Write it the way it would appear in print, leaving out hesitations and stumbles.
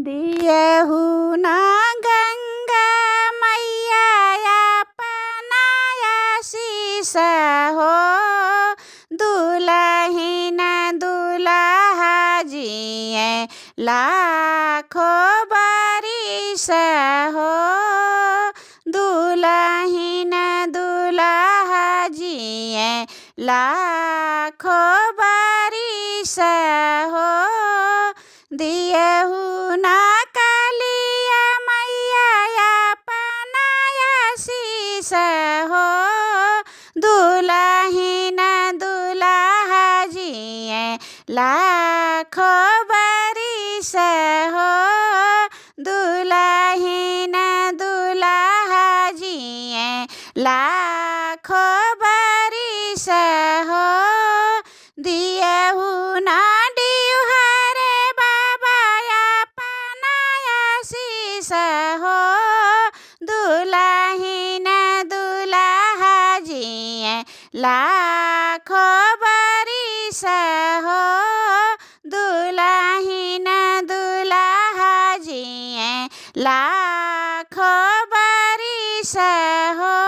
दियहु ना गंगा मैया अपनाया शीस हो, दुलहिन दुल्हा जिए लाखों बरिस हो, दुलहिन दुल्हा जिए लाखों बरिस हो। दियहु ना कालिया मैया अपनाया शीस हो, दुलहिन दुल्हा जिए लाखों बरिस हो, दुलहिन दुल्हा जिए लाखों बरिस हो। दियहु ना डिहरे बाबा अपनाया शीस हो, दुलहिन दुल्हा जिए लाखों बरिस हो, दुलहिन दुल्हा जिए लाखों बरिस हो।